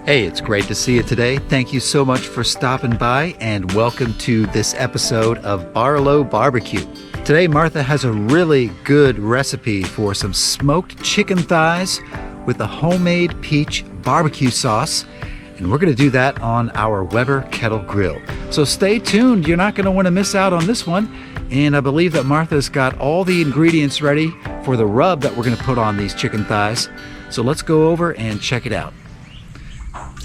Hey, it's great to see you today. Thank you so much for stopping by and welcome to this episode of Barlow BBQ. Today, Martha has a really good recipe for some smoked chicken thighs with a homemade peach barbecue sauce. And we're going to do that on our Weber Kettle grill. So stay tuned. You're not going to want to miss out on this one. And I believe that Martha's got all the ingredients ready for the rub that we're going to put on these chicken thighs. So let's go over and check it out.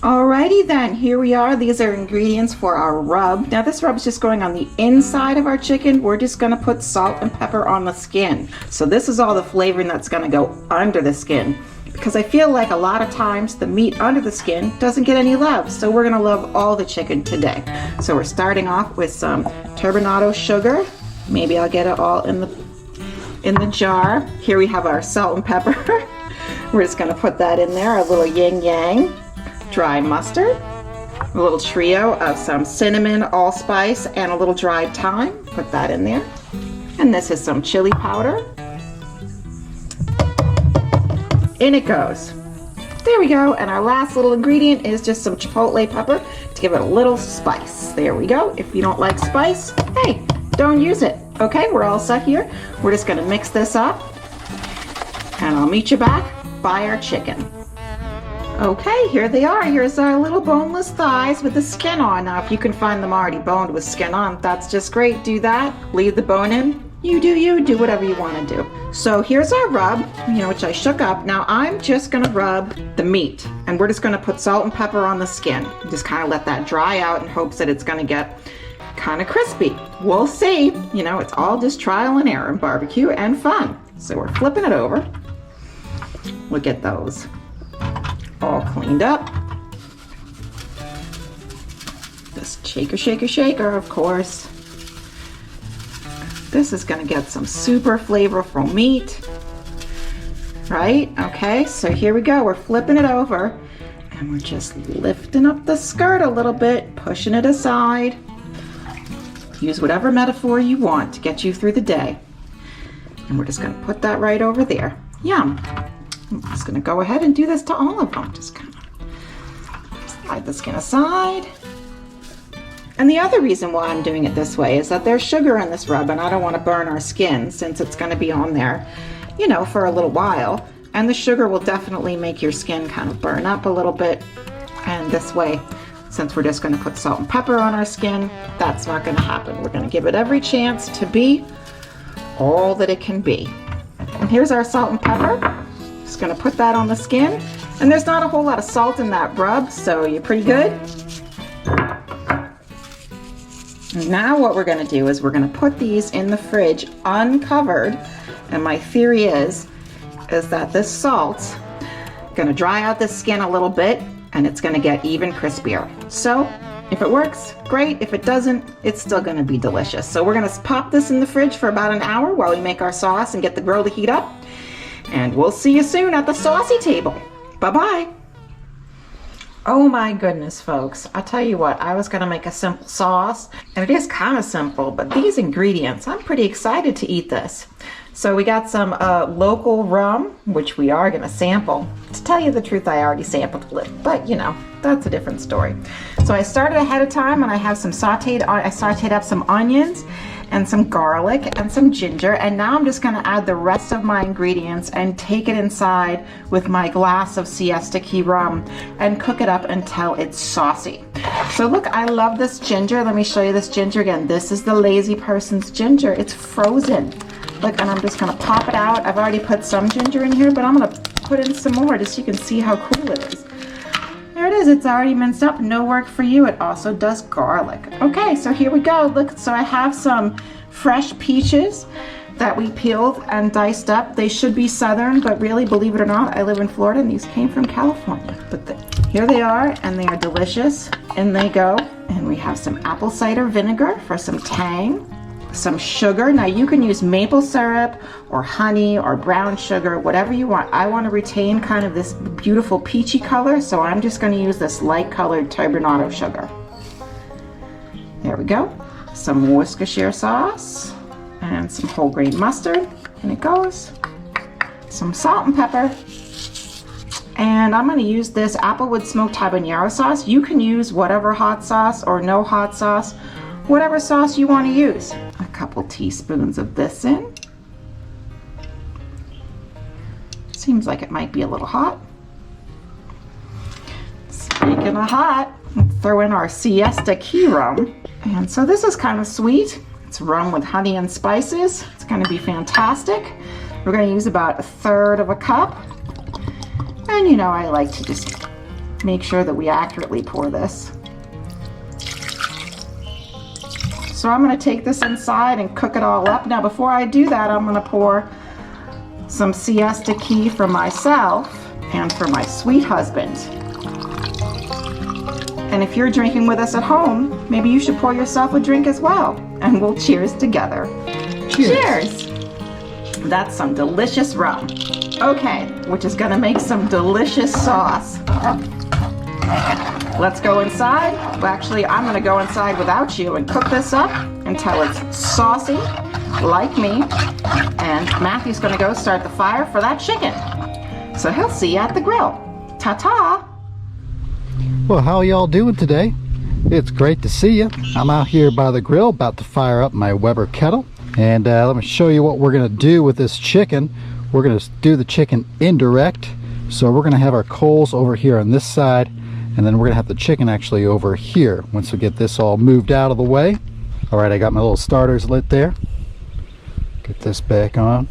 Alrighty then, here we are. These are ingredients for our rub. Now this rub is just going on the inside of our chicken. We're just going to put salt and pepper on the skin. So this is all the flavoring that's going to go under the skin. Because I feel like a lot of times the meat under the skin doesn't get any love. So we're going to love all the chicken today. So we're starting off with some turbinado sugar. Maybe I'll get it all in the jar. Here we have our salt and pepper. We're just going to put that in there, a little yin yang. Dry mustard, a little trio of some cinnamon, allspice, and a little dried thyme. Put that in there. And this is some chili powder. In it goes. There we go. And our last little ingredient is just some chipotle pepper to give it a little spice. There we go. If you don't like spice, hey, don't use it. Okay, we're all set here. We're just going to mix this up. And I'll meet you back by our chicken. Okay, here they are. Here's our little boneless thighs with the skin on. Now, if you can find them already boned with skin on, that's just great. Do that. Leave the bone in. You do whatever you want to do. So here's our rub, which I shook up. Now I'm just going to rub the meat, and we're just going to put salt and pepper on the skin. Just kind of let that dry out in hopes that it's going to get kind of crispy. We'll see. It's all just trial and error in barbecue and fun. So we're flipping it over. Look at those. All cleaned up. Just shaker, of course. This is going to get some super flavorful meat, right? Okay, so here we go. We're flipping it over, and we're just lifting up the skirt a little bit, pushing it aside. Use whatever metaphor you want to get you through the day. And we're just going to put that right over there. Yum. I'm just going to go ahead and do this to all of them. Just kind of slide the skin aside. And the other reason why I'm doing it this way is that there's sugar in this rub, and I don't want to burn our skin since it's going to be on there, for a little while. And the sugar will definitely make your skin kind of burn up a little bit. And this way, since we're just going to put salt and pepper on our skin, that's not going to happen. We're going to give it every chance to be all that it can be. And here's our salt and pepper. Just going to put that on the skin, and there's not a whole lot of salt in that rub, so you're pretty good. Now what we're going to do is we're going to put these in the fridge uncovered, and my theory is that this salt's going to dry out the skin a little bit, and it's going to get even crispier. So if it works, great. If it doesn't, it's still going to be delicious. So we're going to pop this in the fridge for about an hour while we make our sauce and get the grill to heat up. And we'll see you soon at the saucy table. Bye-bye. Oh my goodness, folks. I'll tell you what, I was going to make a simple sauce, and it is kind of simple, but these ingredients, I'm pretty excited to eat this. So we got some local rum, which we are going to sample. To tell you the truth, I already sampled it, but that's a different story. So I started ahead of time, and I have some I sauteed up some onions and some garlic and some ginger, and now I'm just going to add the rest of my ingredients and take it inside with my glass of siesta key rum and cook it up until it's saucy. So look, I love this ginger. Let me show you this ginger again. This is the lazy person's ginger. It's frozen. Look, and I'm just going to pop it out. I've already put some ginger in here, but I'm going to put in some more just so you can see how cool it is. There it is. It's already minced up. No work for you. It also does garlic. Okay, so here we go. Look, so I have some fresh peaches that we peeled and diced up. They should be southern, but really, believe it or not, I live in Florida, and these came from California. But here they are, and they are delicious. In they go. And we have some apple cider vinegar for some tang. Some sugar. Now you can use maple syrup or honey or brown sugar, whatever you want. I want to retain kind of this beautiful peachy color, so I'm just going to use this light colored turbinado sugar. There we go. Some Worcestershire sauce and some whole grain mustard. And it goes. Some salt and pepper. And I'm going to use this applewood smoked habanero sauce. You can use whatever hot sauce or no hot sauce, whatever sauce you want to use. A couple teaspoons of this in. Seems like it might be a little hot. Speaking of hot, throw in our siesta key rum. And so this is kind of sweet. It's rum with honey and spices. It's going to be fantastic. We're going to use about 1/3 cup. And you know, I like to just make sure that we accurately pour this. So I'm going to take this inside and cook it all up. Now before I do that, I'm going to pour some siesta key for myself and for my sweet husband. And if you're drinking with us at home, maybe you should pour yourself a drink as well. And we'll cheers together. Cheers! That's some delicious rum. Okay, which is gonna make some delicious sauce. Let's go inside. Well, actually, I'm gonna go inside without you and cook this up until it's saucy, like me. And Matthew's gonna go start the fire for that chicken. So he'll see you at the grill. Ta-ta! Well, how y'all doing today? It's great to see you. I'm out here by the grill about to fire up my Weber Kettle. And let me show you what we're going to do with this chicken. We're going to do the chicken indirect. So we're going to have our coals over here on this side. And then we're going to have the chicken actually over here once we get this all moved out of the way. All right, I got my little starters lit there. Get this back on.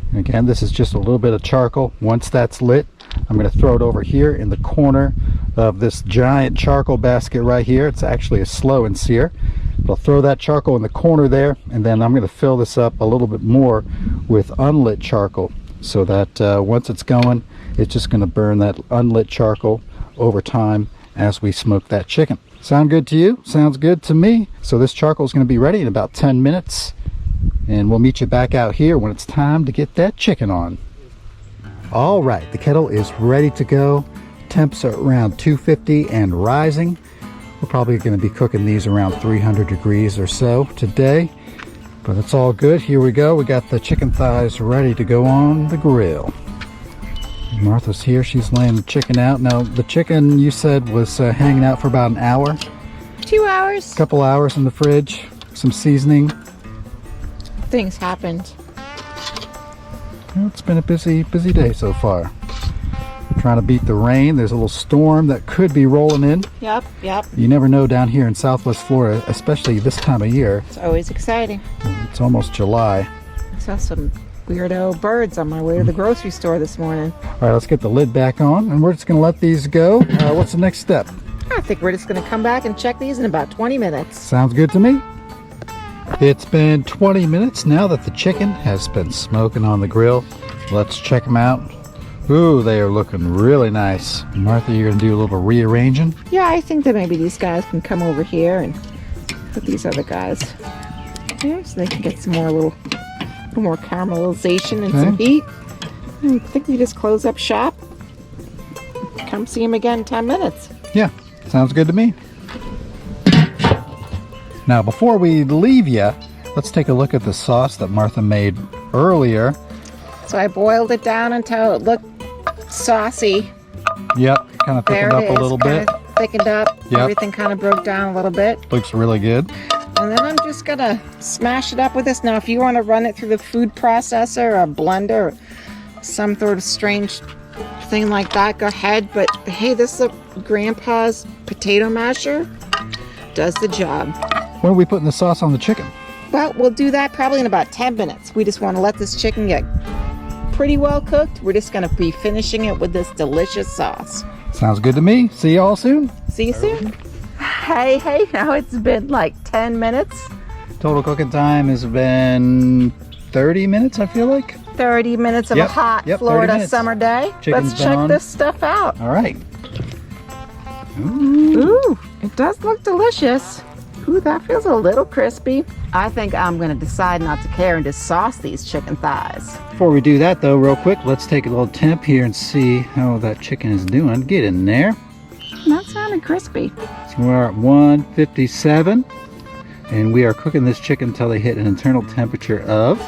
And again, this is just a little bit of charcoal. Once that's lit, I'm going to throw it over here in the corner of this giant charcoal basket right here. It's actually a slow and sear. I'll throw that charcoal in the corner there, and then I'm going to fill this up a little bit more with unlit charcoal so that once it's going, it's just going to burn that unlit charcoal over time as we smoke that chicken. Sound good to you? Sounds good to me. So this charcoal is going to be ready in about 10 minutes, and we'll meet you back out here when it's time to get that chicken on. All right, the kettle is ready to go. Temps are around 250 and rising. We're probably going to be cooking these around 300 degrees or so today, but it's all good. Here we go. We got the chicken thighs ready to go on the grill. Martha's here. She's laying the chicken out. Now, the chicken you said was hanging out for about an hour. 2 hours. A couple hours in the fridge. Some seasoning. Things happened. Well, it's been a busy day so far. Trying to beat the rain. There's a little storm that could be rolling in. Yep. You never know down here in Southwest Florida, especially this time of year. It's always exciting. It's almost July. I saw some weirdo birds on my way to the grocery store this morning. All right, let's get the lid back on, and we're just going to let these go. What's the next step? I think we're just going to come back and check these in about 20 minutes. Sounds good to me. It's been 20 minutes now that the chicken has been smoking on the grill. Let's check them out. Ooh, they are looking really nice. Martha, you're going to do a little rearranging? Yeah, I think that maybe these guys can come over here and put these other guys here so they can get some more little more caramelization and some heat. I think we just close up shop. Come see him again in 10 minutes. Yeah, sounds good to me. Now, before we leave you, let's take a look at the sauce that Martha made earlier. So I boiled it down until it looked saucy. Yep, kind of thickened up a little bit. Thickened up. Yep. Everything kind of broke down a little bit. Looks really good. And then I'm just gonna smash it up with this. Now, if you want to run it through the food processor or a blender or some sort of strange thing like that, go ahead. But hey, this is a grandpa's potato masher. Does the job. When are we putting the sauce on the chicken? Well, we'll do that probably in about 10 minutes. We just want to let this chicken get pretty well cooked. We're just going to be finishing it with this delicious sauce. Sounds good to me. See you all soon. See you soon. Hey, now it's been like 10 minutes. Total cooking time has been 30 minutes, I feel like. 30 minutes of a hot Florida summer day. Chicken's Let's check done. this stuff out. All right. Ooh, it does look delicious. Ooh, that feels a little crispy. I think I'm going to decide not to care and just sauce these chicken thighs. Before we do that, though, real quick, let's take a little temp here and see how that chicken is doing. Get in there. That sounded crispy. So we're at 157, and we are cooking this chicken until they hit an internal temperature of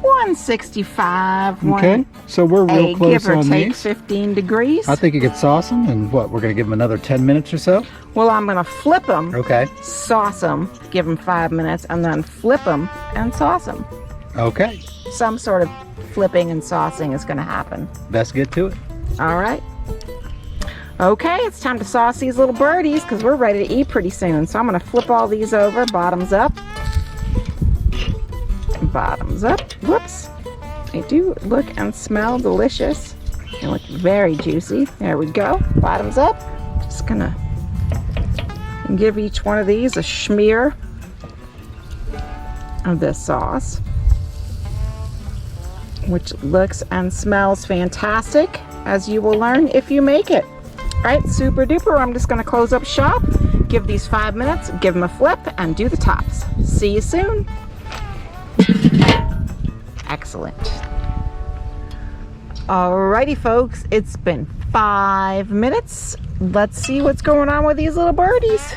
175. 165. Okay, so we're real Egg, close give or on take these. 15 degrees. I think you could sauce them, and what, we're gonna give them another 10 minutes or so? Well, I'm gonna flip them, Okay. sauce them, give them 5 minutes, and then flip them and sauce them. Okay, Some sort of flipping and saucing is gonna happen. let's get to it. All right. Okay, it's time to sauce these little birdies because we're ready to eat pretty soon. So I'm gonna flip all these over, bottoms up. Bottoms up. Whoops. They do look and smell delicious. They look very juicy. There we go. Bottoms up. Just gonna give each one of these a smear of this sauce, which looks and smells fantastic, as you will learn if you make it. All right, super duper. I'm just gonna close up shop, give these 5 minutes, give them a flip, and do the tops. See you soon. Excellent. Alrighty, folks, it's been 5 minutes. Let's see what's going on with these little birdies.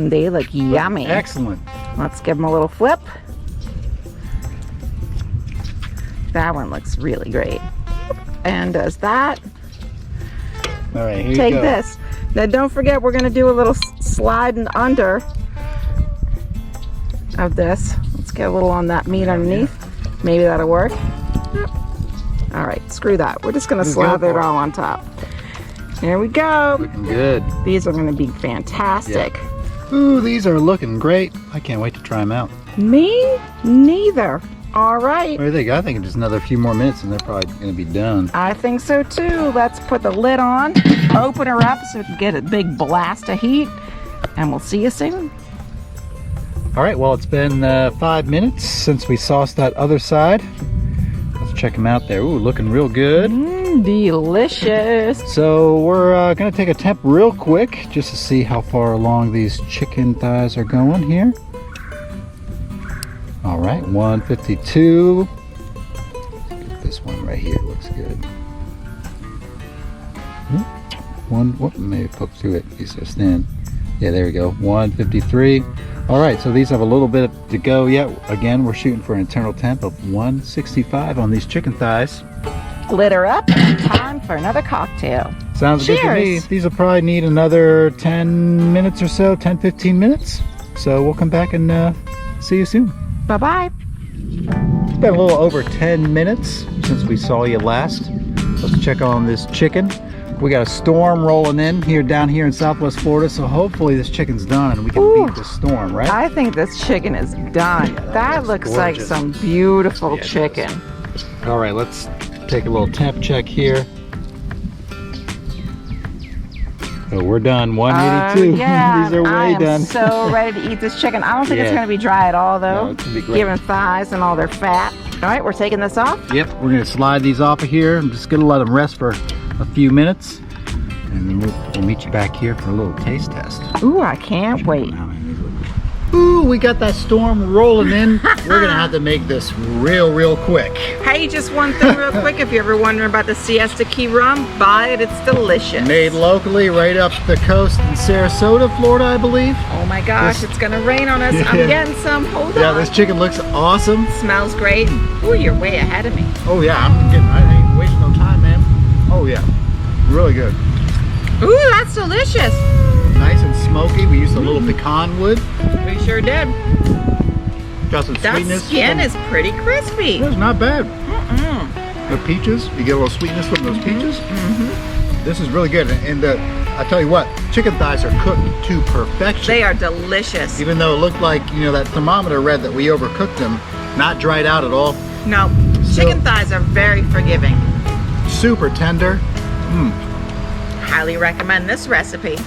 They look yummy. Excellent. Let's give them a little flip. That one looks really great. And does that. All right, here you Take go. this. Now don't forget, we're going to do a little slide and under of this. Let's get a little on that meat underneath. Maybe that'll work. All right, screw that. We're just going to Let's go slather it for it. all on top. There we go. Looking good. These are going to be fantastic. Ooh, these are looking great. I can't wait to try them out. Me neither. All right. What do you think? I think just another few more minutes and they're probably going to be done. I think so too. Let's put the lid on, open her up so we can get a big blast of heat, and we'll see you soon. All right, well, it's been 5 minutes since we sauced that other side. Let's check them out there. Ooh, looking real good. Delicious. So we're going to take a temp real quick just to see how far along these chicken thighs are going here. All right, 152. This one right here looks good. Whoop, maybe poke through it. These are thin. Yeah, there we go. 153. All right, so these have a little bit to go yet. Again, we're shooting for an internal temp of 165 on these chicken thighs. Lid her up, and time for another cocktail. Sounds good to me. Cheers. These will probably need another 10 minutes or so, 10, 15 minutes. So we'll come back and see you soon. Bye-bye. It's been a little over 10 minutes since we saw you last. Let's check on this chicken. We got a storm rolling in down here in Southwest Florida, so hopefully this chicken's done and we can beat the storm, right? I think this chicken is done. That looks like gorgeous. some beautiful Yeah, it chicken. All right, let's take a little temp check here. So we're done, 182. Yeah, These are I way am done. so ready to eat this chicken. I don't think it's Yeah. going to be dry at all, though. No, it's gonna be great. Given thighs and all their fat. All right, we're taking this off. Yep, we're gonna slide these off of here. I'm just gonna let them rest for a few minutes, and then we'll meet you back here for a little taste test. Ooh, I can't wait. Ooh, we got that storm rolling in. We're gonna have to make this real quick. Hey, just one thing real quick. If you're ever wondering about the Siesta Key rum, buy it. It's delicious. Made locally right up the coast in Sarasota, Florida, I believe. Oh my gosh, This- it's going to rain on us. Yeah. I'm getting some. Hold Yeah, on. this chicken looks awesome. Smells great. Ooh, you're way ahead of me. Oh yeah, I ain't wasting no time, man. Oh yeah, really good. Ooh, that's delicious. Nice and smoky. We used a little pecan wood. We sure did. Got some That sweetness. skin is pretty crispy. It's not bad. The peaches, you get a little sweetness from those peaches. This is really good, and I tell you what, chicken thighs are cooked to perfection. They are delicious. Even though it looked like, that thermometer read that we overcooked them, not dried out at all. No, chicken thighs are very forgiving. Super tender. Highly recommend this recipe.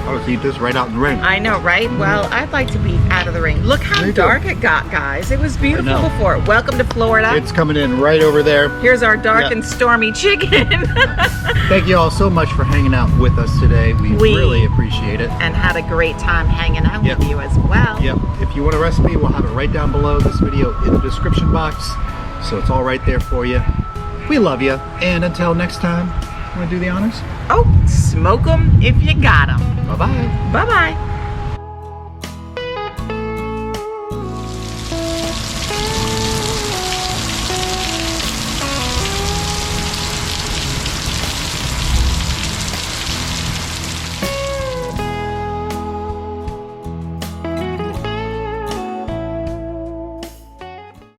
I'll just eat this right out in the rain. I know, right? Well, I'd like to be out of the rain. Look how Me too. dark it got, guys. It was beautiful I know. before. Welcome to Florida. It's coming in right over there. Here's our dark Yeah. and stormy chicken. Thank you all so much for hanging out with us today. We really appreciate it. And had a great time hanging out Yep. with you as well. Yep. If you want a recipe, we'll have it right down below this video in the description box. So it's all right there for you. We love you. And until next time, want to do the honors? Oh, smoke them if you got them. Bye-bye. Bye-bye.